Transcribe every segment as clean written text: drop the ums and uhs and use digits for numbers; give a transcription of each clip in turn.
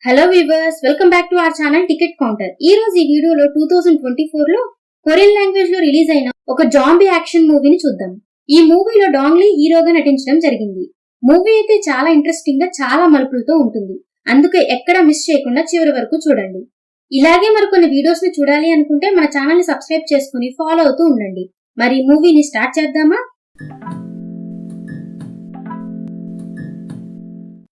Hello weavers, welcome back to our channel ticket counter. ఈ రోజు ఈ వీడియోలో 2024 లో కొరియన్ లాంగ్వేజ్ లో రిలీజ్ అయిన ఒక జాంబీ యాక్షన్ మూవీని చూద్దాం. ఈ మూవీలో డాంగ్ లీ హీరోగా నటించడం జరిగింది. మూవీ అయితే చాలా ఇంట్రెస్టింగ్ గా చాలా మలుపులతో ఉంటుంది. అందుకే ఎక్కడ మిస్ చేయకుండా చివరి వరకు చూడండి. ఇలాగే మరికొన్ని వీడియోస్ ని చూడాలి అనుకుంటే మన ఛానల్ ని సబ్స్క్రైబ్ చేసుకుని ఫాలో అవుతూ ఉండండి. మరి మూవీని స్టార్ట్ చేద్దామా?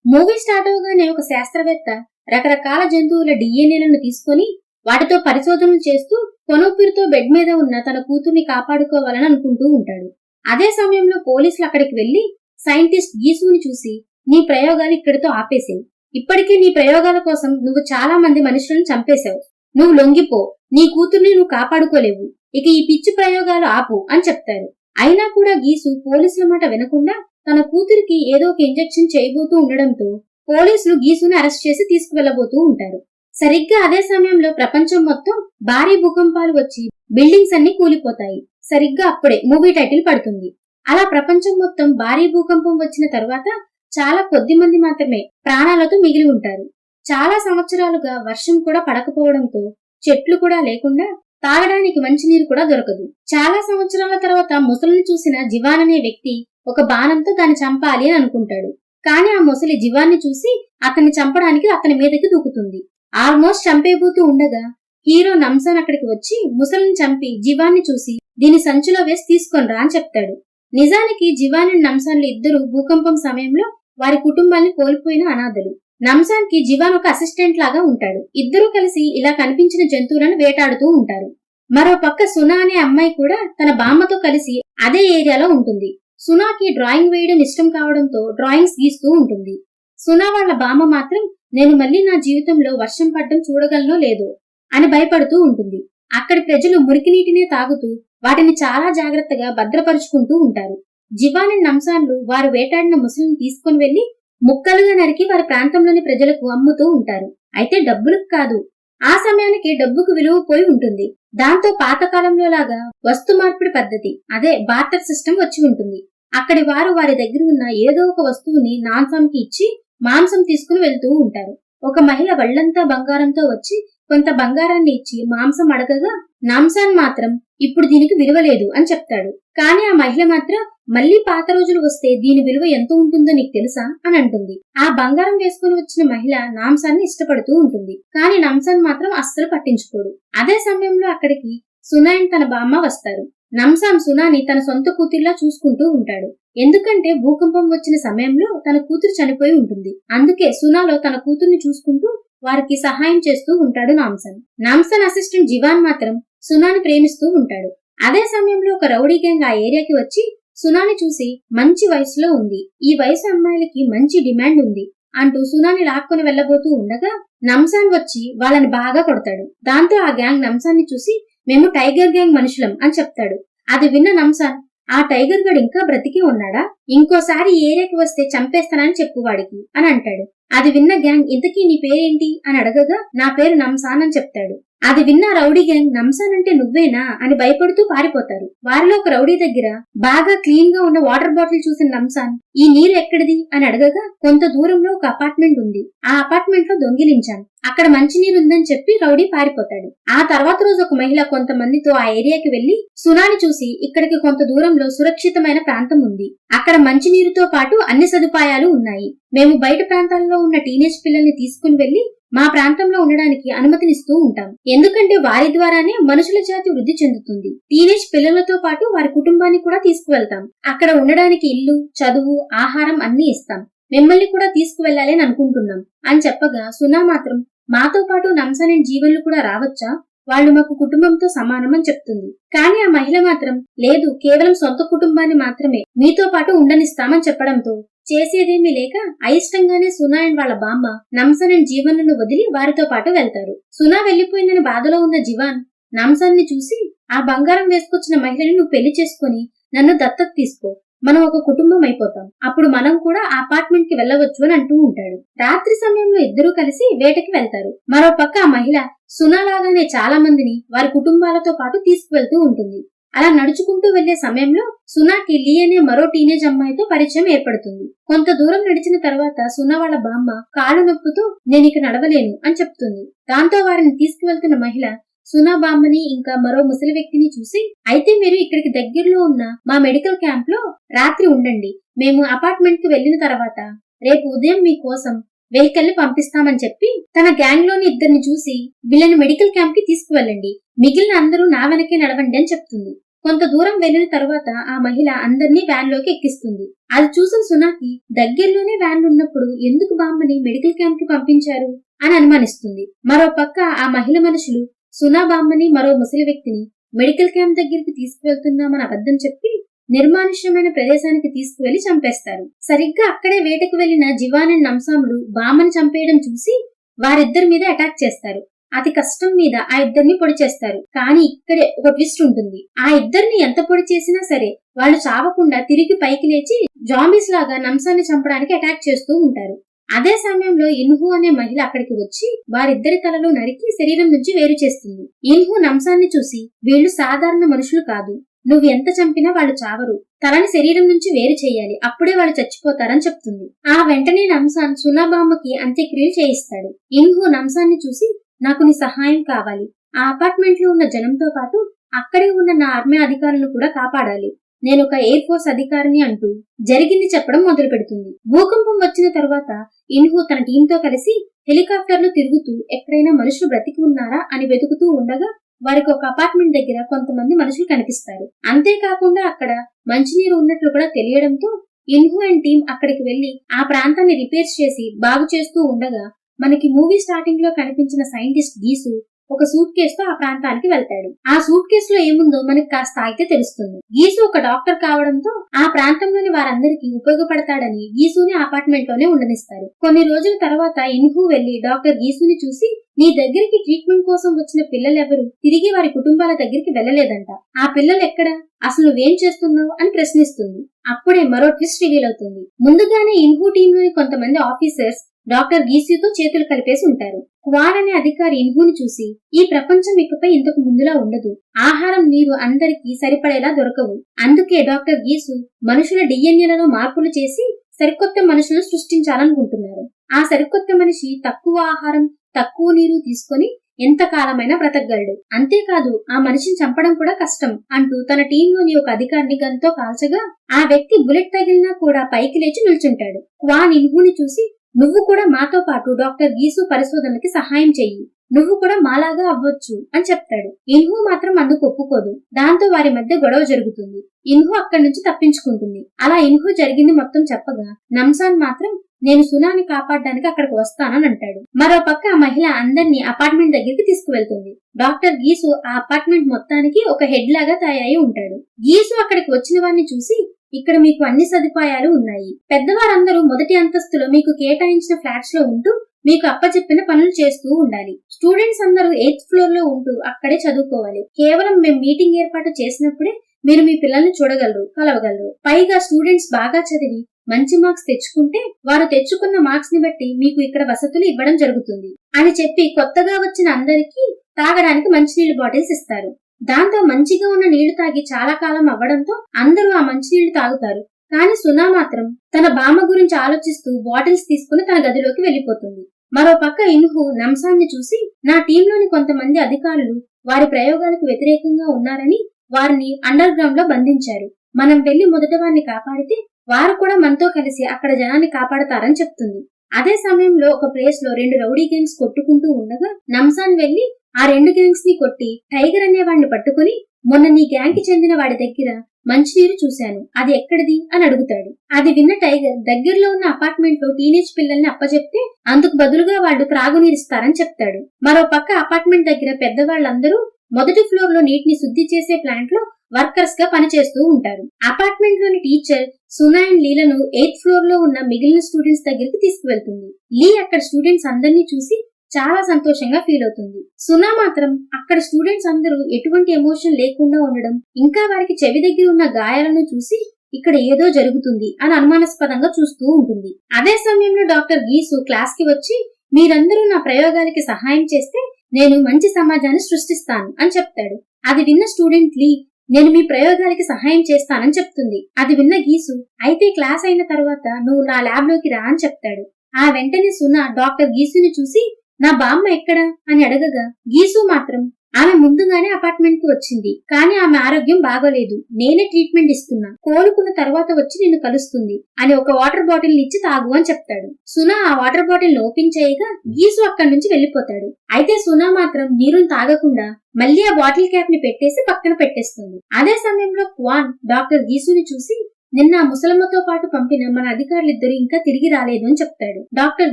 మూవీ స్టార్ట్ అవగానే ఒక శాస్త్రవేత్త రకరకాల జంతువుల డిఎన్ఏలను తీసుకొని వాటితో పరిశోధనలు చేస్తూ కొనూపిరితో బెడ్ మీద ఉన్న తన కూతుర్ని కాపాడుకోవాలని అనుకుంటూ ఉంటాడు. అదే సమయంలో పోలీసులు అక్కడికి వెళ్లి సైంటిస్ట్ గీసుని చూసి, నీ ప్రయోగాలు ఇక్కడితో ఆపేసేవు. ఇప్పటికే నీ ప్రయోగాల కోసం నువ్వు చాలా మంది మనుషులను చంపేశావు. నువ్వు లొంగిపో, నీ కూతుర్ని నువ్వు కాపాడుకోలేవు. ఇక ఈ పిచ్చి ప్రయోగాలు ఆపు అని చెప్తారు. అయినా కూడా గీసు పోలీసుల మాట వినకుండా తన కూతురికి ఏదో ఒక ఇంజెక్షన్ చేయబోతూ ఉండడంతో పోలీసులు గీసుని అరెస్ట్ చేసి తీసుకువెళ్లబోతూ ఉంటారు. సరిగ్గా అదే సమయంలో ప్రపంచం మొత్తం భారీ భూకంపాలు వచ్చి బిల్డింగ్స్ అన్ని కూలిపోతాయి. సరిగ్గా అప్పుడే మూవీ టైటిల్ పడుతుంది. అలా ప్రపంచం మొత్తం భారీ భూకంపం వచ్చిన తరువాత చాలా కొద్ది మంది మాత్రమే ప్రాణాలతో మిగిలి ఉంటారు. చాలా సంవత్సరాలుగా వర్షం కూడా పడకపోవడంతో చెట్లు కూడా లేకుండా తాగడానికి మంచినీరు కూడా దొరకదు. చాలా సంవత్సరాల తర్వాత ముసలిని చూసిన జివాన్ అనే వ్యక్తి ఒక బాణంతో దాన్ని చంపాలి అని అనుకుంటాడు. కానీ ఆ ముసలి జివాన్ని చూసి అతన్ని చంపడానికి అతని మీదకి దూకుతుంది. ఆల్మోస్ట్ చంపేబోతూ ఉండగా హీరో నమ్సాన్ అక్కడికి వచ్చి ముసలిని చంపి జివాన్ని చూసి దీని సంచిలో వేసి తీసుకొనిరా అని చెప్తాడు. నిజానికి జివాన్ అండ్ నమ్సాన్లు ఇద్దరు భూకంపం సమయంలో వారి కుటుంబాన్ని కోల్పోయిన అనాథలు. నమ్సాన్ కి జివాన్ ఒక అసిస్టెంట్ లాగా ఉంటాడు. ఇద్దరూ కలిసి ఇలా కనిపించిన జంతువులను వేటాడుతూ ఉంటారు. మరో పక్క సునా అనే అమ్మాయి కూడా తన బామ్మతో కలిసి అదే ఏరియాలో ఉంటుంది. సునాకి డ్రాయింగ్ వేయడం ఇష్టం కావడంతో డ్రాయింగ్స్ గీస్తూ ఉంటుంది. సునా వాళ్ళ బామ్మ మాత్రం నేను మళ్ళీ నా జీవితంలో వర్షం పడ్డం చూడగలనో లేదో అని భయపడుతూ ఉంటుంది. అక్కడి ప్రజలు మురికి నీటినే తాగుతూ వాటిని చాలా జాగ్రత్తగా భద్రపరుచుకుంటూ ఉంటారు. జివాన్ అండ్ నమ్సాన్లు వారు వేటాడిన ముసలిని తీసుకుని వెళ్లి ముక్కలుగా నరికి వారి ప్రాంతంలోని ప్రజలకు అమ్ముతూ ఉంటారు. అయితే డబ్బులకు కాదు. ఆ సమయానికి డబ్బుకు విలువ పోయి ఉంటుంది. దాంతో పాతకాలంలో లాగా వస్తు మార్పిడి పద్ధతి, అదే బార్టర్ సిస్టమ్ వచ్చి ఉంటుంది. అక్కడి వారు వారి దగ్గర ఉన్న ఏదో ఒక వస్తువుని నాన్సాంకి ఇచ్చి మాంసం తీసుకుని వెళ్తూ ఉంటారు. ఒక మహిళ వళ్లంతా బంగారంతో వచ్చి కొంత బంగారాన్ని ఇచ్చి మాంసం అడగగా నామ్సాన్ మాత్రం ఇప్పుడు దీనికి విలువ లేదు అని చెప్తాడు. కానీ ఆ మహిళ మాత్రం మళ్లీ పాత రోజులు వస్తే దీని విలువ ఎంత ఉంటుందో నీకు తెలుసా అని అంటుంది. ఆ బంగారం వేసుకుని వచ్చిన మహిళ నామ్సాన్ని ఇష్టపడుతూ ఉంటుంది. కానీ నమ్సాన్ మాత్రం అస్సలు పట్టించుకోడు. అదే సమయంలో అక్కడికి సునా అండ్ తన బామ్మ వస్తారు. నమ్సాన్ సునాని తన సొంత కూతురిలా చూసుకుంటూ ఉంటాడు. ఎందుకంటే భూకంపం వచ్చిన సమయంలో తన కూతురు చనిపోయి ఉంటుంది. అందుకే సునాలో తన కూతుర్ని చూసుకుంటూ వారికి సహాయం చేస్తూ ఉంటాడు నామ్సాన్. నామ్సాన్ అసిస్టెంట్ జివాన్ మాత్రం సునాని ప్రేమిస్తూ ఉంటాడు. అదే సమయంలో ఒక రౌడీ గ్యాంగ్ ఆ ఏరియాకి వచ్చి సునాని చూసి మంచి వయసులో ఉంది, ఈ వయసు అమ్మాయిలకి మంచి డిమాండ్ ఉంది అంటూ సునాని లాక్కొని వెళ్లబోతూ ఉండగా నమ్సాన్ వచ్చి వాళ్ళని బాగా కొడతాడు. దాంతో ఆ గ్యాంగ్ నమ్సాన్ని చూసి మేము టైగర్ గ్యాంగ్ మనుషులం అని చెప్తాడు. అది విన్న నమ్సాన్ ఆ టైగర్ గడ్ ఇంకా బ్రతికి ఉన్నాడా, ఇంకోసారి ఈ ఏరియాకి వస్తే చంపేస్తానని చెప్పు వాడికి అని అంటాడు. అది విన్న గ్యాంగ్ ఇంతకీ నీ పేరేంటి అని అడగగా నా పేరు నమ్సాన్ అని చెప్తాడు. అది విన్న రౌడీ గ్యాంగ్ నమ్సాన్ అంటే నువ్వేనా అని భయపడుతూ పారిపోతారు. వారిలో ఒక రౌడీ దగ్గర బాగా క్లీన్ గా ఉన్న వాటర్ బాటిల్ చూసిన నమ్సాన్ ఈ నీరు ఎక్కడిది అని అడగగా కొంత దూరంలో ఒక అపార్ట్మెంట్ ఉంది, ఆ అపార్ట్మెంట్ లో దొంగిలించాను, అక్కడ మంచినీరు ఉందని చెప్పి రౌడీ పారిపోతాడు. ఆ తర్వాత రోజు ఒక మహిళ కొంతమందితో ఆ ఏరియాకి వెళ్లి సునాని చూసి ఇక్కడికి కొంత దూరంలో సురక్షితమైన ప్రాంతం ఉంది, అక్కడ మంచినీరుతో పాటు అన్ని సదుపాయాలు ఉన్నాయి, మేము బయట ప్రాంతాల్లో ఉన్న టీనేజ్ పిల్లల్ని తీసుకుని వెళ్లి మా ప్రాంతంలో ఉండడానికి అనుమతినిస్తూ ఉంటాం. ఎందుకంటే వారి ద్వారానే మనుషుల జాతి వృద్ధి చెందుతుంది. టీనేజ్ పిల్లలతో పాటు వారి కుటుంబాన్ని కూడా తీసుకువెళ్తాం. అక్కడ ఉండడానికి ఇల్లు, చదువు, ఆహారం అన్ని ఇస్తాం. మిమ్మల్ని కూడా తీసుకువెళ్లాలి అని అనుకుంటున్నాం అని చెప్పగా సునా మాత్రం మాతో పాటు నమ్సాన్ అండ్ జీవన్లు కూడా రావచ్చా, వాళ్ళు మాకు కుటుంబంతో సమానం అని చెప్తుంది. కానీ ఆ మహిళ మాత్రం లేదు, కేవలం సొంత కుటుంబాన్ని మాత్రమే మీతో పాటు ఉండనిస్తామని చెప్పడంతో చేసేదేమీ లేక అయిష్టంగానే సునా అండ్ వాళ్ళ బామ్మ నమ్సాన్ అండ్ జీవన్లను వదిలి వారితో పాటు వెళ్తారు. సునా వెళ్లిపోయిందని బాధలో ఉన్న జివాన్ నమ్సాన్ ని చూసి ఆ బంగారం వేసుకొచ్చిన మహిళని నువ్వు పెళ్లి చేసుకుని నన్ను దత్తత తీసుకో, మనం ఒక కుటుంబం అయిపోతాం, అప్పుడు మనం కూడా ఆ అపార్ట్మెంట్ కి వెళ్ళవచ్చు అని అంటూ ఉంటాడు. రాత్రి సమయంలో ఇద్దరూ కలిసి వేటకి వెళ్తారు. మరో పక్క ఆ మహిళ సునా లాగానే చాలా మందిని వారి కుటుంబాలతో పాటు తీసుకువెళ్తూ ఉంటుంది. అలా నడుచుకుంటూ వెళ్లే సమయంలో సునాకి లీ అనే మరో టీనేజ్ అమ్మాయితో పరిచయం ఏర్పడుతుంది. కొంత దూరం నడిచిన తర్వాత సునా వాళ్ళ బామ్మ కాలు నొప్పుతో నేనిక నడవలేను అని చెప్తుంది. దాంతో వారిని తీసుకువెళ్తున్న మహిళ సునా బామ్మని ఇంకా మరో ముసలి వ్యక్తిని చూసి, అయితే మీరు ఇక్కడికి దగ్గరలో ఉన్న మా మెడికల్ క్యాంప్ లో రాత్రి ఉండండి, మేము అపార్ట్మెంట్ కి వెళ్లిన తర్వాత రేపు ఉదయం మీకోసం వెహికల్ ని పంపిస్తామని చెప్పి తన గ్యాంగ్ లోని ఇద్దరిని చూసి వీళ్ళని మెడికల్ క్యాంప్ కి తీసుకువెళ్ళండి, మిగిలిన అందరూ నా వెనకే నడవండి అని చెప్తుంది. కొంత దూరం వెళ్లిన తర్వాత ఆ మహిళ అందరినీ వ్యాన్ లోకి ఎక్కిస్తుంది. అది చూసిన సునాకి దగ్గరలోనే వ్యాన్ ఉన్నప్పుడు ఎందుకు బామ్మని మెడికల్ క్యాంప్ కి పంపించారు అని అనుమానిస్తుంది. మరో పక్క ఆ మహిళ మనుషులు సునా బామ్మని మరో ముసలి వ్యక్తిని మెడికల్ క్యాంప్ దగ్గరికి తీసుకువెళ్తున్నామని అబద్ధం చెప్పి నిర్మానుష్యమైన ప్రదేశానికి తీసుకువెళ్లి చంపేస్తారు. సరిగ్గా అక్కడే వేటకు వెళ్లిన జివాన్ అండ్ నంసాములు బామ్మని చంపేయడం చూసి వారిద్దరి మీద అటాక్ చేస్తారు. అతి కష్టం మీద ఆ ఇద్దరిని పొడి చేస్తారు. కానీ ఇక్కడే ఒక ట్విస్ట్ ఉంటుంది. ఆ ఇద్దరిని ఎంత పొడి చేసినా సరే వాళ్ళు చావకుండా తిరిగి పైకి లేచి జాంబీస్ లాగా నంసాన్ని చంపడానికి అటాక్ చేస్తూ ఉంటారు. అదే సమయంలో ఇన్హు అనే మహిళ అక్కడికి వచ్చి వారిద్దరి తలలో నరికి శరీరం నుంచి వేరు చేస్తుంది. ఇన్హు నంసాన్ని చూసి వీళ్ళు సాధారణ మనుషులు కాదు, నువ్వు ఎంత చంపినా వాళ్ళు చావరు, తలని శరీరం నుంచి వేరు చేయాలి, అప్పుడే వాళ్ళు చచ్చిపోతారని చెప్తుంది. ఆ వెంటనే నంసాన్ సునాబామ్మకి అంత్యక్రియలు చేయిస్తాడు. ఇన్హు నంసాన్ని చూసి నాకు నీ సహాయం కావాలి, ఆ అపార్ట్మెంట్ లో ఉన్న జనంతో పాటు అక్కడే ఉన్న నా ఆర్మీ అధికారులను కూడా కాపాడాలి, నేను ఒక ఎయిర్ ఫోర్స్ అధికారిని అంటూ జరిగింది చెప్పడం మొదలు పెడుతుంది. భూకంపం వచ్చిన తర్వాత ఇన్హు తన టీంతో కలిసి హెలికాప్టర్లు తిరుగుతూ ఎక్కడైనా మనుషులు బ్రతికి ఉన్నారా అని వెతుకుతూ ఉండగా వారికి ఒక అపార్ట్మెంట్ దగ్గర కొంతమంది మనుషులు కనిపిస్తారు. అంతేకాకుండా అక్కడ మంచినీరు ఉన్నట్లు కూడా తెలియడంతో ఇన్హు అండ్ టీం అక్కడికి వెళ్లి ఆ ప్రాంతాన్ని రిపేర్స్ చేసి బాగు చేస్తూ ఉండగా మనకి మూవీ స్టార్టింగ్ లో కనిపించిన సైంటిస్ట్ గీసు ఒక సూట్ కేసుతో ఆ ప్రాంతానికి వెళ్తాడు. ఆ సూట్ కేసులో ఏముందో మనకి కాస్త ఆగితే తెలుస్తుంది. గీసు ఒక డాక్టర్ కావడంతో ఆ ప్రాంతంలోని వారందరికీ ఉపయోగపడతాడని గీసుని అపార్ట్మెంట్ లోనే ఉండనిస్తారు. కొన్ని రోజుల తర్వాత ఇన్హు వెళ్లి డాక్టర్ గీసుని చూసి నీ దగ్గరికి ట్రీట్మెంట్ కోసం వచ్చిన పిల్లలెవరు తిరిగి వారి కుటుంబాల దగ్గరికి వెళ్లలేదంట, ఆ పిల్లలు ఎక్కడ, అసలు నువ్వేం చేస్తున్నావు అని ప్రశ్నిస్తుంది. అప్పుడే మరో ట్విస్ట్ రివీల్ అవుతుంది. ముందుగానే ఇన్హు టీమ్ లోని కొంతమంది ఆఫీసర్స్ డాక్టర్ గీసుతో చేతులు కలిపేసి ఉంటారు. క్వాన్ అనే అధికారి ఇన్హుని చూసి ఈ ప్రపంచం ఇకపై ఇంతకు ముందులా ఉండదు, ఆహారం నీరు అందరికీ సరిపడేలా దొరకవు, అందుకే డాక్టర్ గీసు మనుషుల డిఎన్ఏలలో మార్పులు చేసి సరికొత్త మనుషులను సృష్టించాలనుకుంటున్నారు. ఆ సరికొత్త మనిషి తక్కువ ఆహారం తక్కువ నీరు తీసుకొని ఎంతకాలమైనా బ్రతకగలడు, అంతేకాదు ఆ మనిషిని చంపడం కూడా కష్టం అంటూ తన టీంలోని ఒక అధికారిని గన్తో కాల్చగా ఆ వ్యక్తి బుల్లెట్ తగిలినా కూడా పైకి లేచి నిల్చుంటాడు. క్వాన్ ఇన్హుని చూసి నువ్వు కూడా మాతో పాటు డాక్టర్ గీసు పరిశోధనలకి సహాయం చెయ్యి, నువ్వు కూడా మాలాగా అవ్వచ్చు అని చెప్తాడు. ఇన్హు మాత్రం అందుకు ఒప్పుకోదు. దాంతో వారి మధ్య గొడవ జరుగుతుంది. ఇన్హు అక్కడి నుంచి తప్పించుకుంటుంది. అలా ఇన్హు జరిగింది మొత్తం చెప్పగా నంసాన్ మాత్రం నేను సునాని కాపాడడానికి అక్కడికి వస్తానని అంటాడు. మరో పక్క ఆ మహిళ అందరినీ అపార్ట్మెంట్ దగ్గరికి తీసుకువెళ్తుంది. డాక్టర్ గీసు ఆ అపార్ట్మెంట్ మొత్తానికి ఒక హెడ్ లాగా తయారై ఉంటాడు. గీసు అక్కడికి వచ్చిన వారిని చూసి ఇక్కడ మీకు అన్ని సదుపాయాలు ఉన్నాయి, పెద్దవారందరూ మొదటి అంతస్తులో మీకు కేటాయించిన ఫ్లాట్స్ లో ఉంటూ మీకు అప్పచెప్పిన పనులు చేస్తూ ఉండాలి, స్టూడెంట్స్ అందరూ 8th ఫ్లోర్ లో ఉంటూ అక్కడే చదువుకోవాలి, కేవలం మేము మీటింగ్ ఏర్పాటు చేసినప్పుడే మీరు మీ పిల్లల్ని చూడగలరు, కలవగలరు, పైగా స్టూడెంట్స్ బాగా చదివి మంచి మార్క్స్ తెచ్చుకుంటే వారు తెచ్చుకున్న మార్క్స్ ని బట్టి మీకు ఇక్కడ వసతులు ఇవ్వడం జరుగుతుంది అని చెప్పి కొత్తగా వచ్చిన అందరికీ తాగడానికి మంచినీళ్లు బాటిల్స్ ఇస్తారు. దాంతో మంచిగా ఉన్న నీళ్లు తాగి చాలా కాలం అవ్వడంతో అందరూ ఆ మంచినీళ్లు తాగుతారు. కానీ సునా మాత్రం తన బామ్మ గురించి ఆలోచిస్తూ బాటిల్స్ తీసుకుని తన గదిలోకి వెళ్లిపోతుంది. మరో పక్క ఇన్హు నంసాన్ని చూసి నా టీంలోని కొంతమంది అధికారులు వారి ప్రయోగాలకు వ్యతిరేకంగా ఉన్నారని వారిని అండర్ గ్రౌండ్ లో బంధించారు, మనం వెళ్లి మొదట వారిని కాపాడితే వారు కూడా మనతో కలిసి అక్కడ జనాన్ని కాపాడతారని చెప్తుంది. అదే సమయంలో ఒక ప్లేస్ లో 2 రౌడీ గ్యాంగ్స్ కొట్టుకుంటూ ఉండగా నంసాన్ వెళ్లి ఆ 2 గ్యాంగ్స్ ని కొట్టి టైగర్ అనే వాడిని పట్టుకుని మొన్న నీ గ్యాంగ్ కి చెందిన వాడి దగ్గర మంచినీరు చూశాను, అది ఎక్కడిది అని అడుగుతాడు. అది విన్న టైగర్ దగ్గరలో ఉన్న అపార్ట్మెంట్ లో టీనేజ్ పిల్లల్ని అప్పచెప్తే అందుకు బదులుగా వాళ్ళు త్రాగునీరిస్తారని చెప్తాడు. మరో పక్క అపార్ట్మెంట్ దగ్గర పెద్దవాళ్ళందరూ మొదటి ఫ్లోర్ లో నీటిని శుద్ధి చేసే ప్లాంట్ లో వర్కర్స్ గా పనిచేస్తూ ఉంటారు. అపార్ట్మెంట్ లోని టీచర్ సునా అండ్ లీలను 8th ఫ్లోర్ లో ఉన్న మిగిలిన స్టూడెంట్స్ దగ్గరికి తీసుకువెళ్తుంది. లీ అక్కడ స్టూడెంట్స్ అందరినీ చూసి చాలా సంతోషంగా ఫీల్ అవుతుంది. సునా మాత్రం అక్కడ స్టూడెంట్స్ అందరూ ఎటువంటి ఎమోషన్ లేకుండా ఉండడం ఇంకా వారికి చెవి దగ్గర ఉన్న గాయాలను చూసి ఇక్కడ ఏదో జరుగుతుంది అని అనుమానాస్పదంగా చూస్తూ ఉంటుంది. అదే సమయంలో డాక్టర్ గీసు క్లాస్ కి వచ్చి మీరందరూ నా ప్రయోగాలకి సహాయం చేస్తే నేను మంచి సమాజాన్ని సృష్టిస్తాను అని చెప్తాడు. అది విన్న స్టూడెంట్ లీ నేను మీ ప్రయోగాలకి సహాయం చేస్తానని చెప్తుంది. అది విన్న గీసు అయితే క్లాస్ అయిన తర్వాత నువ్వు నా ల్యాబ్ లోకి రా అని చెప్తాడు. ఆ వెంటనే సునా డాక్టర్ గీసుని చూసి నా బామ్మ ఎక్కడా అని అడగగా గీసు మాత్రం ఆమె ముందుగానే అపార్ట్మెంట్ కి వచ్చింది, కానీ ఆమె ఆరోగ్యం బాగోలేదు, నేనే ట్రీట్మెంట్ ఇస్తున్నా, కోలుకున్న తర్వాత వచ్చి నిన్ను కలుస్తుంది అని ఒక వాటర్ బాటిల్ ఇచ్చి తాగు అని చెప్తాడు. సునా ఆ వాటర్ బాటిల్ ఓపెన్ చేయగా గీసు అక్కడి నుంచి వెళ్లిపోతాడు. అయితే సునా మాత్రం నీరుని తాగకుండా మళ్ళీ ఆ బాటిల్ క్యాప్ ని పెట్టేసి పక్కన పెట్టేస్తుంది. అదే సమయంలో క్వాన్ డాక్టర్ గీసుని చూసి నిన్న ముసలమ్మతో పాటు పంపిన మన అధికారులిద్దరూ ఇంకా తిరిగి రాలేదు అని చెప్తాడు. డాక్టర్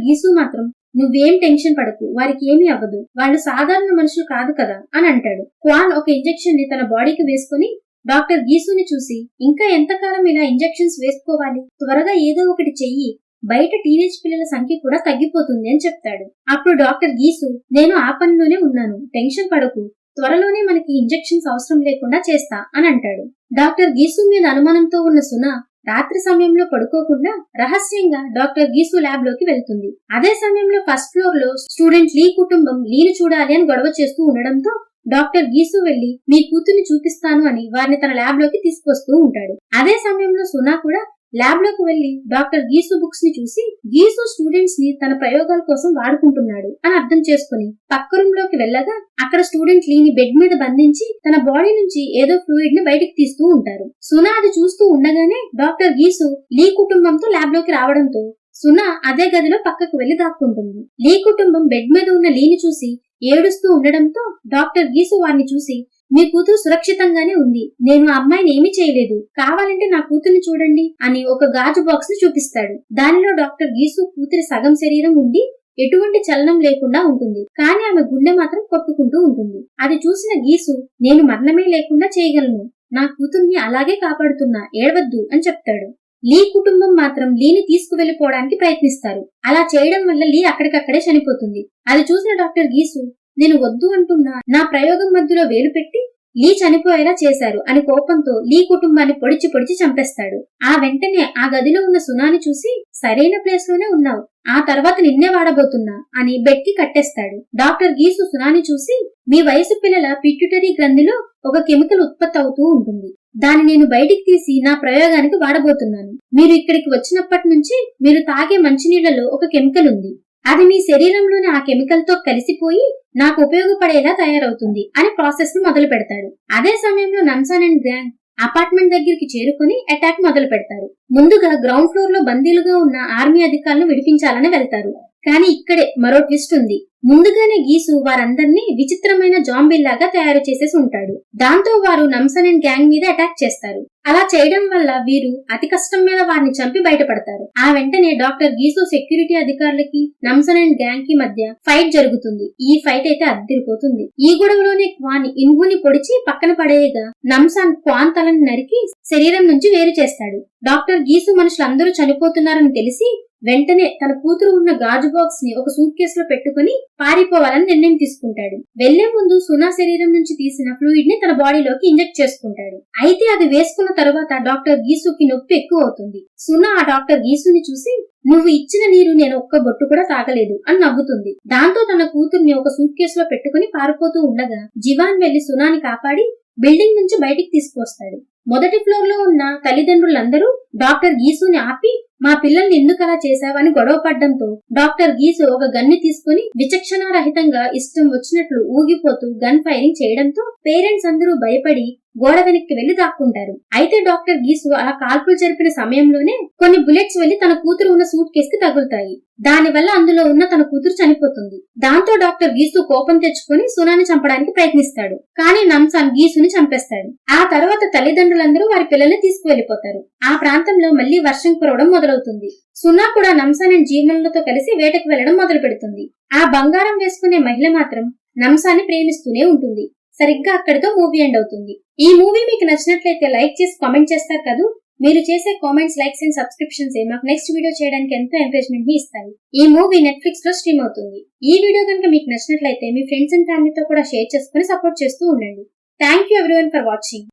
గీసు మాత్రం నువ్వేం టెన్షన్ పడకు, వారికి ఏమీ అవ్వదు, వాళ్ళు సాధారణ మనుషులు కాదు కదా అని అంటాడు. క్వాన్ ఒక ఇంజెక్షన్ ని తన బాడీకి వేసుకుని డాక్టర్ గీసుని చూసి ఇంకా ఎంతకాలం ఇలా ఇంజెక్షన్స్ వేసుకోవాలి, త్వరగా ఏదో ఒకటి చెయ్యి, బయట టీనేజ్ పిల్లల సంఖ్య కూడా తగ్గిపోతుంది అని చెప్తాడు. అప్పుడు డాక్టర్ గీసు నేను ఆ పనిలోనే ఉన్నాను, టెన్షన్ పడకు, త్వరలోనే మనకి ఇంజెక్షన్స్ అవసరం లేకుండా చేస్తా అని అంటాడు. డాక్టర్ గీసు మీద అనుమానంతో ఉన్న సునా రాత్రి సమయంలో పడుకోకుండా రహస్యంగా డాక్టర్ గీసు ల్యాబ్ లోకి వెళ్తుంది. అదే సమయంలో ఫస్ట్ ఫ్లోర్ లో స్టూడెంట్ లీ కుటుంబం లీని చూడాలి అని గొడవ చేస్తూ ఉండడంతో డాక్టర్ గీసు వెళ్లి మీ కూతుర్ని చూపిస్తాను అని వారిని తన ల్యాబ్ లోకి తీసుకొస్తూ ఉంటాడు. అదే సమయంలో సునా కూడా ల్యాబ్ లోకి వెళ్లి డాక్టర్ గీసు బుక్స్ ని చూసి గీసు స్టూడెంట్స్ ని తన ప్రయోగాల కోసం వాడుకుంటున్నాడు అని అర్థం చేసుకుని పక్క రూమ్ లోకి వెళ్ళగా అక్కడ స్టూడెంట్ లీని బెడ్ మీద బంధించి తన బాడీ నుంచి ఏదో ఫ్లూయిడ్ ని బయటికి తీస్తూ ఉంటారు. సునా అది చూస్తూ ఉండగానే డాక్టర్ గీసు లీ కుటుంబంతో ల్యాబ్ లోకి రావడంతో సునా అదే గదిలో పక్కకు వెళ్లి దాక్కుంటుంది. లీ కుటుంబం బెడ్ మీద ఉన్న లీని చూసి ఏడుస్తూ ఉండడంతో డాక్టర్ గీసు వారిని చూసి మీ కూతురు సురక్షితంగానే ఉంది, నేను ఆ అమ్మాయిని ఏమీ చేయలేదు, కావాలంటే నా కూతుర్ని చూడండి అని ఒక గాజు బాక్స్ ని చూపిస్తాడు. దానిలో డాక్టర్ గీసు కూతురి సగం శరీరం ఉండి ఎటువంటి చలనం లేకుండా ఉంటుంది, కానీ ఆమె గుండె మాత్రం కొట్టుకుంటూ ఉంటుంది. అది చూసిన గీసు నేను మరణమే లేకుండా చేయగలను, నా కూతుర్ని అలాగే కాపాడుతున్నా, ఏడవద్దు అని చెప్తాడు. లీ కుటుంబం మాత్రం లీని తీసుకువెళ్లిపోవడానికి ప్రయత్నిస్తారు. అలా చేయడం వల్ల లీ అక్కడికక్కడే చనిపోతుంది. అది చూసిన డాక్టర్ గీసు నేను వద్దు అంటున్నా, నా ప్రయోగం మధ్యలో వేలు పెట్టి లీ చనిపోయేలా చేశారు అని కోపంతో లీ కుటుంబాన్ని పొడిచి పొడిచి చంపేస్తాడు. ఆ వెంటనే ఆ గదిలో ఉన్న సునాని చూసి సరైన ప్లేస్ లోనే ఉన్నావు, ఆ తర్వాత నిన్నే వాడబోతున్నా అని బెడ్ కి కట్టేస్తాడు. డాక్టర్ గీసు సునాని చూసి మీ వయసు పిల్లల పిట్యూటరీ గ్రంథిలో ఒక కెమికల్ ఉత్పత్తి అవుతూ ఉంటుంది, దాన్ని నేను బయటికి తీసి నా ప్రయోగానికి వాడబోతున్నాను, మీరు ఇక్కడికి వచ్చినప్పటి నుంచి మీరు తాగే మంచినీళ్లలో ఒక కెమికల్ ఉంది, అది మీ శరీరంలోని ఆ కెమికల్ తో కలిసిపోయి నాకు ఉపయోగపడేలా తయారవుతుంది అని ప్రాసెస్ ను మొదలు పెడతాడు. అదే సమయంలో నమ్సాన్ అండ్ గ్యాంగ్ అపార్ట్మెంట్ దగ్గరికి చేరుకుని అటాక్ మొదలు పెడతారు. ముందుగా గ్రౌండ్ ఫ్లోర్ లో బందీలుగా ఉన్న ఆర్మీ అధికారులను విడిపించాలని వెళ్తారు. కానీ ఇక్కడే మరో ట్విస్ట్ ఉంది. ముందుగానే గీసు వారందరినీ విచిత్రమైన జాంబీల్లాగా తయారు చేసేసి ఉంటాడు. దాంతో వారు నమ్సన్ అండ్ గ్యాంగ్ మీద అటాక్ చేస్తారు. అలా చేయడం వల్ల వీరు అతి కష్టం మీద వారిని చంపి బయటపడతారు. ఆ వెంటనే డాక్టర్ గీసు సెక్యూరిటీ అధికారులకి నమ్సన్ అండ్ గ్యాంగ్ కి మధ్య ఫైట్ జరుగుతుంది. ఈ ఫైట్ అయితే అద్దరిపోతుంది. ఈ గొడవలోనే క్వాన్ ఇన్హుని పొడిచి పక్కన పడేయగా నమ్సాన్ క్వాన్ తలని నరికి శరీరం నుంచి వేరు చేస్తాడు. డాక్టర్ గీసు మనుషులందరూ చనిపోతున్నారని తెలిసి వెంటనే తన కూతురు ఉన్న గాజు బాక్స్ ని ఒక సూట్ కేసులో పెట్టుకుని పారిపోవాలని నిర్ణయం తీసుకుంటాడు. వెళ్లే ముందు సునా శరీరం నుంచి తీసిన ఫ్లూయిడ్ ని తన బాడీలోకి ఇంజెక్ట్ చేసుకుంటాడు. అయితే అది వేసుకున్న తర్వాత డాక్టర్ గీసుకి నొప్పి ఎక్కువ అవుతుంది. సునా ఆ డాక్టర్ గీసుని చూసి నువ్వు ఇచ్చిన నీరు నేను ఒక్క బొట్టు కూడా తాగలేదు అని నవ్వుతుంది. దాంతో తన కూతుర్ని ఒక సూట్ కేసులో పెట్టుకుని పారిపోతూ ఉండగా జివాన్ వెళ్లి సునాని కాపాడి బిల్డింగ్ నుంచి బయటికి తీసుకొస్తాడు. మొదటి ఫ్లోర్ లో ఉన్న తల్లిదండ్రులందరూ డాక్టర్ గీసుని ఆపి మా పిల్లల్ని ఎందుకు అలా చేశావని గొడవ పడ్డంతో డాక్టర్ గీసు ఒక గన్ని తీసుకుని విచక్షణారహితంగా ఇష్టం వచ్చినట్లు ఊగిపోతూ గన్ ఫైరింగ్ చేయడంతో పేరెంట్స్ అందరూ భయపడి గోడ వెనక్కి వెళ్లి దాక్కుంటారు. అయితే డాక్టర్ గీసు అలా కాల్పులు జరిపిన సమయంలోనే కొన్ని బుల్లెట్స్ వెళ్లి తన కూతురు ఉన్న సూట్ కేస్ కి తగులుతాయి. దానివల్ల అందులో ఉన్న తన కూతురు చనిపోతుంది. దాంతో డాక్టర్ గీసు కోపం తెచ్చుకుని సునాని చంపడానికి ప్రయత్నిస్తాడు. కానీ నమ్సాన్ గీసుని చంపేస్తాడు. ఆ తర్వాత తల్లిదండ్రులందరూ వారి పిల్లల్ని తీసుకువెళ్లిపోతారు. ఆ ప్రాంతంలో మళ్లీ వర్షం కురవడం మొదలవుతుంది. సునా కూడా నమ్సాన్ అండ్ జీవన్లతో కలిసి వేటకు వెళ్లడం మొదలు పెడుతుంది. ఆ బంగారం వేసుకునే మహిళ మాత్రం నమ్సాన్ని ప్రేమిస్తూనే ఉంటుంది. సరిగ్గా అక్కడితో మూవీ ఎండ్ అవుతుంది. ఈ మూవీ మీకు నచ్చినట్లయితే లైక్ చేసి కామెంట్ చేస్తారు కదా. మీరు చేసే కామెంట్స్, లైక్స్ అండ్ సబ్స్క్రిప్షన్స్ మాకు నెక్స్ట్ వీడియో చేయడానికి ఎంతో ఎంకరేజ్మెంట్ ని ఇస్తాయి. ఈ మూవీ నెట్ఫ్లిక్స్ లో స్ట్రీమ్ అవుతుంది. ఈ వీడియో కనుక మీకు నచ్చినట్లయితే మీ ఫ్రెండ్స్ అండ్ ఫ్యామిలీతో కూడా షేర్ చేసుకుని సపోర్ట్ చేస్తూ ఉండండి. Thank you everyone for watching.